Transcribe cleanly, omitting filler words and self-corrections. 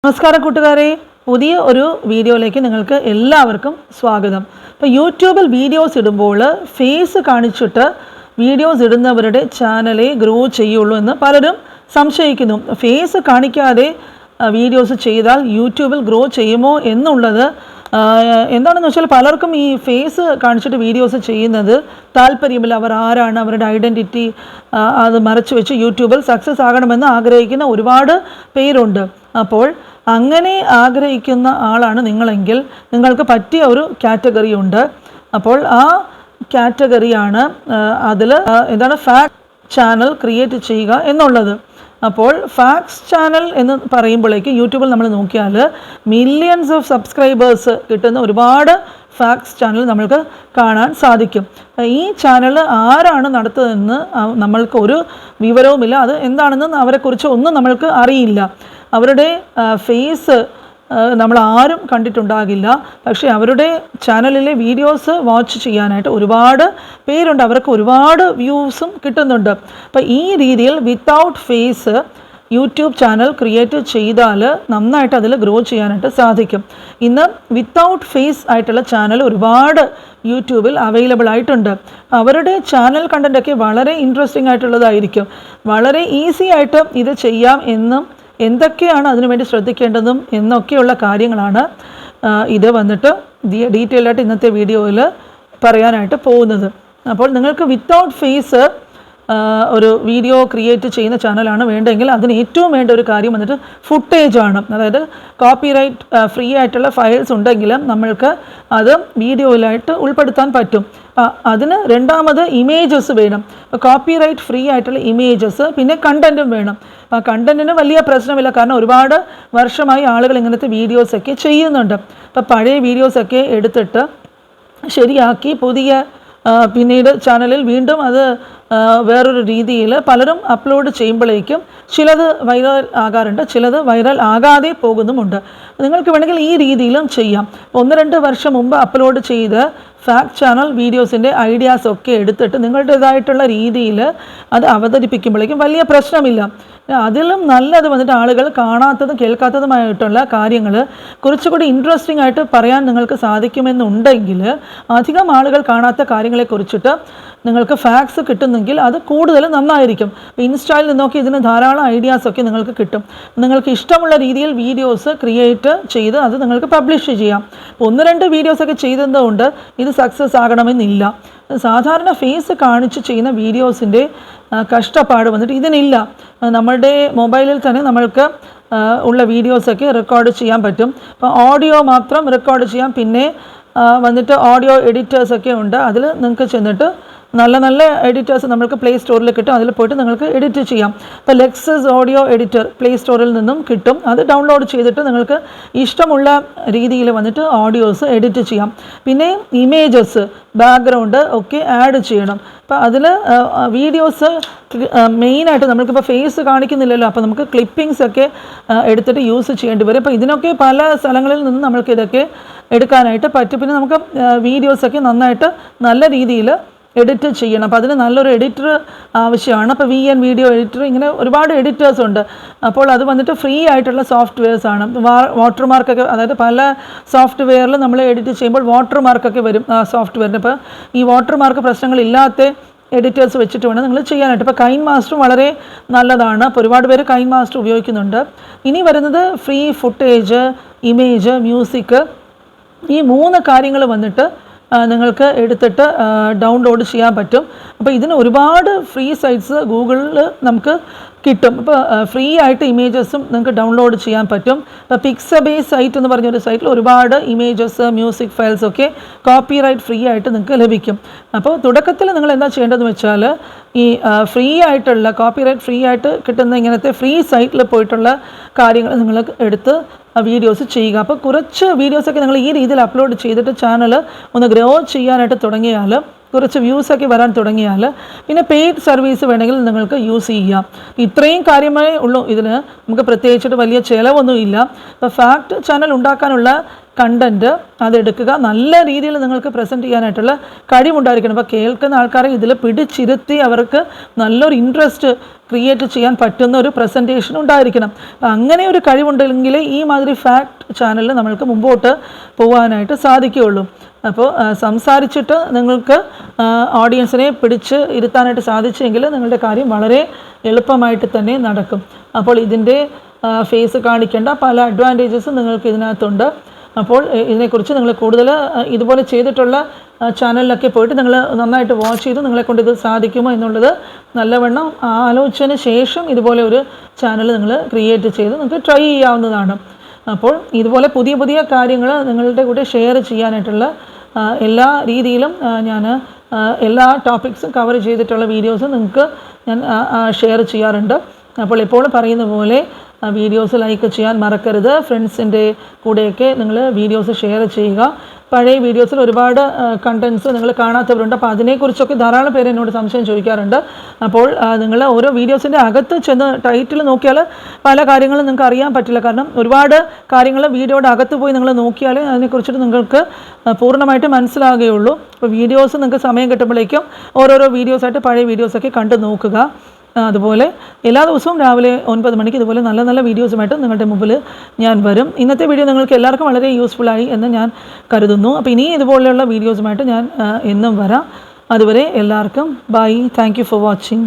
നമസ്കാരം കൂട്ടുകാരെ, പുതിയ ഒരു വീഡിയോയിലേക്ക് നിങ്ങൾക്ക് എല്ലാവർക്കും സ്വാഗതം. അപ്പോൾ യൂട്യൂബിൽ വീഡിയോസ് ഇടുമ്പോൾ ഫേസ് കാണിച്ചിട്ട് വീഡിയോസ് ഇടുന്നവരുടെ ചാനലേ ഗ്രോ ചെയ്യുള്ളൂ എന്ന് പലരും സംശയിക്കുന്നു. ഫേസ് കാണിക്കാതെ വീഡിയോസ് ചെയ്താൽ യൂട്യൂബിൽ ഗ്രോ ചെയ്യുമോ എന്നുള്ളത് എന്താണെന്ന് വെച്ചാൽ പലർക്കും ഈ ഫേസ് കാണിച്ചിട്ട് വീഡിയോസ് ചെയ്യുന്നത് താല്പര്യമില്ല. അവർ ആരാണ്, അവരുടെ ഐഡൻറ്റിറ്റി അത് മറച്ചു വെച്ച് യൂട്യൂബിൽ സക്സസ് ആകണമെന്ന് ആഗ്രഹിക്കുന്ന ഒരുപാട് പേരുണ്ട്. അപ്പോൾ അങ്ങനെ ആഗ്രഹിക്കുന്ന ആളാണ് നിങ്ങളെങ്കിൽ നിങ്ങൾക്ക് പറ്റിയ ഒരു കാറ്റഗറി ഉണ്ട്. അപ്പോൾ ആ കാറ്റഗറിയാണ് അതിൽ ഫാക്ട് ചാനൽ ക്രിയേറ്റ് ചെയ്യുക എന്നുള്ളത്. അപ്പോൾ ഫാക്ട്സ് ചാനൽ എന്ന് പറയുമ്പോഴേക്ക് യൂട്യൂബിൽ നമ്മൾ നോക്കിയാൽ മില്യൺസ് ഓഫ് സബ്സ്ക്രൈബേഴ്സ് കിട്ടുന്ന ഒരുപാട് ഫാക്ട്സ് ചാനൽ നമ്മൾക്ക് കാണാൻ സാധിക്കും. ഈ ചാനൽ ആരാണ് നടത്തുന്നതെന്ന് നമ്മൾക്ക് ഒരു വിവരവുമില്ല. അത് എന്താണെന്ന് അവരെക്കുറിച്ച് ഒന്നും നമ്മൾക്ക് അറിയില്ല. അവരുടെ ഫേസ് നമ്മൾ ആരും കണ്ടിട്ടുണ്ടാകില്ല. പക്ഷേ അവരുടെ ചാനലിലെ വീഡിയോസ് വാച്ച് ചെയ്യാനായിട്ട് ഒരുപാട് പേരുണ്ട്. അവർക്ക് ഒരുപാട് വ്യൂസും കിട്ടുന്നുണ്ട്. അപ്പോൾ ഈ രീതിയിൽ without face YouTube channel create ചെയ്താൽ നന്നായിട്ട് അതിൽ ഗ്രോ ചെയ്യാനായിട്ട് സാധിക്കും. ഇന്ന് വിത്തൗട്ട് ഫേസ് ആയിട്ടുള്ള ചാനൽ ഒരുപാട് യൂട്യൂബിൽ അവൈലബിൾ ആയിട്ടുണ്ട്. അവരുടെ ചാനൽ കണ്ടൻറ്റൊക്കെ വളരെ ഇൻട്രസ്റ്റിംഗ് ആയിട്ടുള്ളതായിരിക്കും. വളരെ ഈസി ആയിട്ട് ഇത് ചെയ്യാം എന്നും എന്തൊക്കെയാണ് അതിനുവേണ്ടി ശ്രദ്ധിക്കേണ്ടതും എന്നൊക്കെയുള്ള കാര്യങ്ങളാണ് ഇത് ഡീറ്റെയിൽ ആയിട്ട് ഇന്നത്തെ വീഡിയോയിൽ പറയാനായിട്ട് പോകുന്നത്. അപ്പോൾ നിങ്ങൾക്ക് വിത്തൗട്ട് ഫേസ് ഒരു വീഡിയോ ക്രിയേറ്റ് ചെയ്യുന്ന ചാനലാണ് വേണ്ടതെങ്കിൽ അതിന് ഏറ്റവും വേണ്ട ഒരു കാര്യം ഫുട്ടേജ് ആണ്. അതായത് കോപ്പിറൈറ്റ് ഫ്രീ ആയിട്ടുള്ള ഫയൽസ് ഉണ്ടെങ്കിലും നമ്മൾക്ക് അത് വീഡിയോയിലായിട്ട് ഉൾപ്പെടുത്താൻ പറ്റും. അതിന് രണ്ടാമത് ഇമേജസ് വേണം. കോപ്പിറൈറ്റ് ഫ്രീ ആയിട്ടുള്ള ഇമേജസ്, പിന്നെ കണ്ടൻറ്റും വേണം. ആ കണ്ടൻറ്റിന് വലിയ പ്രശ്നമില്ല, കാരണം ഒരുപാട് വർഷമായി ആളുകൾ ഇങ്ങനത്തെ വീഡിയോസൊക്കെ ചെയ്യുന്നുണ്ട്. അപ്പോൾ പഴയ വീഡിയോസൊക്കെ എടുത്തിട്ട് ശരിയാക്കി പിന്നീട് ചാനലിൽ വീണ്ടും അത് വേറൊരു രീതിയിൽ പലരും അപ്ലോഡ് ചെയ്യുമ്പോഴേക്കും ചിലത് വൈറൽ ആകാറുണ്ട്, ചിലത് വൈറൽ ആകാതെ പോകുന്നുമുണ്ട്. നിങ്ങൾക്ക് വേണമെങ്കിൽ ഈ രീതിയിലും ചെയ്യാം. 1-2 വർഷം മുമ്പ് അപ്ലോഡ് ചെയ്ത് ഫാക്ട് ചാനൽ വീഡിയോസിൻ്റെ ഐഡിയാസൊക്കെ എടുത്തിട്ട് നിങ്ങളുടേതായിട്ടുള്ള രീതിയിൽ അത് അവതരിപ്പിക്കുമ്പോഴേക്കും വലിയ പ്രശ്നമില്ല. അതിലും നല്ലത് ആളുകൾ കാണാത്തതും കേൾക്കാത്തതുമായിട്ടുള്ള കാര്യങ്ങൾ കുറച്ചുകൂടി ഇൻട്രസ്റ്റിംഗ് ആയിട്ട് പറയാൻ നിങ്ങൾക്ക് സാധിക്കുമെന്നുണ്ടെങ്കിൽ അധികം ആളുകൾ കാണാത്ത കാര്യങ്ങളെക്കുറിച്ചിട്ട് നിങ്ങൾക്ക് ഫാക്ട്സ് കിട്ടുന്നെങ്കിൽ അത് കൂടുതൽ നന്നായിരിക്കും. ഇൻസ്റ്റയിൽ നിന്നൊക്കെ ഇതിന് ധാരാളം ഐഡിയാസൊക്കെ നിങ്ങൾക്ക് കിട്ടും. നിങ്ങൾക്ക് ഇഷ്ടമുള്ള രീതിയിൽ വീഡിയോസ് ക്രിയേറ്റ് ചെയ്ത് അത് നിങ്ങൾക്ക് പബ്ലിഷ് ചെയ്യാം. 1-2 വീഡിയോസൊക്കെ ചെയ്തതുകൊണ്ട് ഇത് സക്സസ് ആകണമെന്നില്ല. സാധാരണ ഫേസ് കാണിച്ച് ചെയ്യുന്ന വീഡിയോസിൻ്റെ കഷ്ടപ്പാട് ഇതിനില്ല. നമ്മളുടെ മൊബൈലിൽ തന്നെ നമ്മൾക്ക് ഉള്ള വീഡിയോസൊക്കെ റെക്കോർഡ് ചെയ്യാൻ പറ്റും. അപ്പോൾ ഓഡിയോ മാത്രം റെക്കോർഡ് ചെയ്യാം. പിന്നെ ഓഡിയോ എഡിറ്റേഴ്സൊക്കെ ഉണ്ട്. അതിൽ നിങ്ങൾക്ക് ചെന്നിട്ട് നല്ല നല്ല എഡിറ്റേഴ്സ് നമ്മൾക്ക് പ്ലേ സ്റ്റോറിൽ കിട്ടും. അതിൽ പോയിട്ട് നിങ്ങൾക്ക് എഡിറ്റ് ചെയ്യാം. ഇപ്പോൾ ലെക്സസ് ഓഡിയോ എഡിറ്റർ പ്ലേ സ്റ്റോറിൽ നിന്നും കിട്ടും. അത് ഡൗൺലോഡ് ചെയ്തിട്ട് നിങ്ങൾക്ക് ഇഷ്ടമുള്ള രീതിയിൽ ഓഡിയോസ് എഡിറ്റ് ചെയ്യാം. പിന്നെ ഇമേജസ്, ബാക്ക്ഗ്രൗണ്ട് ഒക്കെ ആഡ് ചെയ്യണം. അപ്പോൾ അതിൽ വീഡിയോസ് മെയിനായിട്ട് നമ്മൾക്കിപ്പോൾ ഫേസ് കാണിക്കുന്നില്ലല്ലോ, അപ്പോൾ നമുക്ക് ക്ലിപ്പിങ്സ് ഒക്കെ എടുത്തിട്ട് യൂസ് ചെയ്യേണ്ടി വരും. അപ്പോൾ ഇതിനൊക്കെ പല സ്ഥലങ്ങളിൽ നിന്ന് നമ്മൾക്ക് ഇതൊക്കെ എടുക്കാനായിട്ട് പറ്റും. പിന്നെ നമുക്ക് വീഡിയോസൊക്കെ നന്നായിട്ട് നല്ല രീതിയിൽ എഡിറ്റ് ചെയ്യണം. അപ്പോൾ അതിന് നല്ലൊരു എഡിറ്റർ ആവശ്യമാണ്. അപ്പോൾ VN വീഡിയോ എഡിറ്റർ, ഇങ്ങനെ ഒരുപാട് എഡിറ്റേഴ്സ് ഉണ്ട്. അപ്പോൾ അത് ഫ്രീ ആയിട്ടുള്ള സോഫ്റ്റ്വെയർസാണ്. വാട്ടർമാർക്കൊക്കെ, അതായത് പല സോഫ്റ്റ്വെയറിൽ നമ്മൾ എഡിറ്റ് ചെയ്യുമ്പോൾ വാട്ടർമാർക്കൊക്കെ വരും ആ സോഫ്റ്റ്വെയറിന്. ഇപ്പോൾ ഈ വാട്ടർമാർക്ക് പ്രശ്നങ്ങളില്ലാത്ത എഡിറ്റേഴ്സ് വെച്ചിട്ട് വേണം നിങ്ങൾ ചെയ്യാനായിട്ട്. ഇപ്പോൾ കൈൻ മാസ്റ്റർ വളരെ നല്ലതാണ്. അപ്പോൾ ഒരുപാട് പേര് കൈൻ മാസ്റ്റർ ഉപയോഗിക്കുന്നുണ്ട്. ഇനി വരുന്നത് ഫ്രീ ഫുട്ടേജ്, ഇമേജ്, മ്യൂസിക്, ഈ 3 കാര്യങ്ങൾ നിങ്ങൾക്ക് എടുത്തിട്ട് ഡൗൺലോഡ് ചെയ്യാൻ പറ്റും. അപ്പോൾ ഇതിന് ഒരുപാട് ഫ്രീ സൈറ്റ്സ് ഗൂഗിളിൽ നമുക്ക് കിട്ടും. ഇപ്പോൾ ഫ്രീ ആയിട്ട് ഇമേജസും നിങ്ങൾക്ക് ഡൗൺലോഡ് ചെയ്യാൻ പറ്റും. ഇപ്പോൾ പിക്സബേസ് സൈറ്റ് എന്ന് പറഞ്ഞൊരു സൈറ്റിൽ ഒരുപാട് ഇമേജസ്, മ്യൂസിക് ഫയൽസൊക്കെ കോപ്പിറൈറ്റ് ഫ്രീ ആയിട്ട് നിങ്ങൾക്ക് ലഭിക്കും. അപ്പോൾ തുടക്കത്തിൽ നിങ്ങൾ എന്താ ചെയ്യേണ്ടതെന്ന് വെച്ചാൽ ഈ ഫ്രീ ആയിട്ടുള്ള കോപ്പിറൈറ്റ് ഫ്രീ ആയിട്ട് കിട്ടുന്ന ഇങ്ങനത്തെ ഫ്രീ സൈറ്റിൽ പോയിട്ടുള്ള കാര്യങ്ങൾ നിങ്ങൾ എടുത്ത് വീഡിയോസ് ചെയ്യുക. അപ്പോൾ കുറച്ച് വീഡിയോസൊക്കെ നിങ്ങൾ ഈ രീതിയിൽ അപ്ലോഡ് ചെയ്തിട്ട് ചാനൽ ഒന്ന് ഗ്രോ ചെയ്യാനായിട്ട് തുടങ്ങിയാൽ, കുറച്ച് വ്യൂസൊക്കെ വരാൻ തുടങ്ങിയാൽ പിന്നെ പെയ്ഡ് സർവീസ് വേണമെങ്കിൽ നിങ്ങൾക്ക് യൂസ് ചെയ്യാം. ഇത്രയും കാര്യമേ ഉള്ളൂ. ഇതിന് നമുക്ക് പ്രത്യേകിച്ചിട്ട് വലിയ ചിലവൊന്നുമില്ല. അപ്പോൾ ഫാക്ട് ചാനൽ ഉണ്ടാക്കാനുള്ള കണ്ടൻറ്റ് അതെടുക്കുക. നല്ല രീതിയിൽ നിങ്ങൾക്ക് പ്രസൻറ്റ് ചെയ്യാനായിട്ടുള്ള കഴിവുണ്ടായിരിക്കണം. അപ്പോൾ കേൾക്കുന്ന ആൾക്കാരെ ഇതിൽ പിടിച്ചിരുത്തി അവർക്ക് നല്ലൊരു ഇൻട്രസ്റ്റ് ക്രിയേറ്റ് ചെയ്യാൻ പറ്റുന്ന ഒരു പ്രസൻറ്റേഷൻ ഉണ്ടായിരിക്കണം. അങ്ങനെ ഒരു കഴിവുണ്ടെങ്കിൽ ഈ മാതിരി ഫാക്ട് ചാനലിൽ നമ്മൾക്ക് മുമ്പോട്ട് പോകാനായിട്ട് സാധിക്കുകയുള്ളൂ. അപ്പോൾ സംസാരിച്ചിട്ട് നിങ്ങൾക്ക് ഓഡിയൻസിനെ പിടിച്ച് ഇരുത്താനായിട്ട് സാധിച്ചെങ്കിൽ നിങ്ങളുടെ കാര്യം വളരെ എളുപ്പമായിട്ട് തന്നെ നടക്കും. അപ്പോൾ ഇതിൻ്റെ ഫേസ് കാണിക്കേണ്ട പല അഡ്വാൻറ്റേജസ് നിങ്ങൾക്ക് ഇതിനകത്തുണ്ട്. അപ്പോൾ ഇതിനെക്കുറിച്ച് നിങ്ങൾ കൂടുതൽ ഇതുപോലെ ചെയ്തിട്ടുള്ള ചാനലിലൊക്കെ പോയിട്ട് നിങ്ങൾ നന്നായിട്ട് വാച്ച് ചെയ്ത് നിങ്ങളെക്കൊണ്ട് ഇത് സാധിക്കുമോ എന്നുള്ളത് നല്ലവണ്ണം ആലോചിച്ചതിന് ശേഷം ഇതുപോലെ ഒരു ചാനൽ നിങ്ങൾ ക്രിയേറ്റ് ചെയ്ത് നിങ്ങൾക്ക് ട്രൈ ചെയ്യാവുന്നതാണ്. അപ്പോൾ ഇതുപോലെ പുതിയ പുതിയ കാര്യങ്ങൾ നിങ്ങളുടെ കൂടെ ഷെയർ ചെയ്യാനായിട്ടുള്ള എല്ലാ രീതിയിലും ഞാൻ എല്ലാ ടോപ്പിക്സും കവർ ചെയ്തിട്ടുള്ള വീഡിയോസ് നിങ്ങൾക്ക് ഞാൻ ഷെയർ ചെയ്യാറുണ്ട്. അപ്പോൾ ഇപ്പോൾ പറയുന്ന പോലെ വീഡിയോസ് ലൈക്ക് ചെയ്യാൻ മറക്കരുത്. ഫ്രണ്ട്സിൻ്റെ കൂടെയൊക്കെ നിങ്ങൾ വീഡിയോസ് ഷെയർ ചെയ്യുക. പഴയ വീഡിയോസിൽ ഒരുപാട് കണ്ടൻറ്റ്സ് നിങ്ങൾ കാണാത്തവരുണ്ട്. അപ്പോൾ അതിനെക്കുറിച്ചൊക്കെ ധാരാളം പേര് എന്നോട് സംശയം ചോദിക്കാറുണ്ട്. അപ്പോൾ നിങ്ങൾ ഓരോ വീഡിയോസിൻ്റെ അകത്ത് ചെന്ന് ടൈറ്റിൽ നോക്കിയാൽ പല കാര്യങ്ങളും നിങ്ങൾക്ക് അറിയാൻ പറ്റില്ല. കാരണം ഒരുപാട് കാര്യങ്ങൾ വീഡിയോയുടെ അകത്ത് പോയി നിങ്ങൾ നോക്കിയാൽ അതിനെക്കുറിച്ചിട്ട് നിങ്ങൾക്ക് പൂർണ്ണമായിട്ട് മനസ്സിലാകുകയുള്ളൂ. അപ്പോൾ വീഡിയോസ് നിങ്ങൾക്ക് സമയം കിട്ടുമ്പോഴേക്കും ഓരോരോ വീഡിയോസായിട്ട് പഴയ വീഡിയോസൊക്കെ കണ്ടു നോക്കുക. അതുപോലെ എല്ലാ ദിവസവും രാവിലെ 9 മണിക്ക് ഇതുപോലെ നല്ല നല്ല വീഡിയോസുമായിട്ട് നിങ്ങളുടെ മുമ്പിൽ ഞാൻ വരും. ഇന്നത്തെ വീഡിയോ നിങ്ങൾക്ക് എല്ലാവർക്കും വളരെ യൂസ്ഫുള്ളായി എന്ന് ഞാൻ കരുതുന്നു. അപ്പോൾ ഇനി ഇതുപോലെയുള്ള വീഡിയോസുമായിട്ട് ഞാൻ എന്നും വരാം. അതുവരെ എല്ലാവർക്കും bye. Thank you for watching.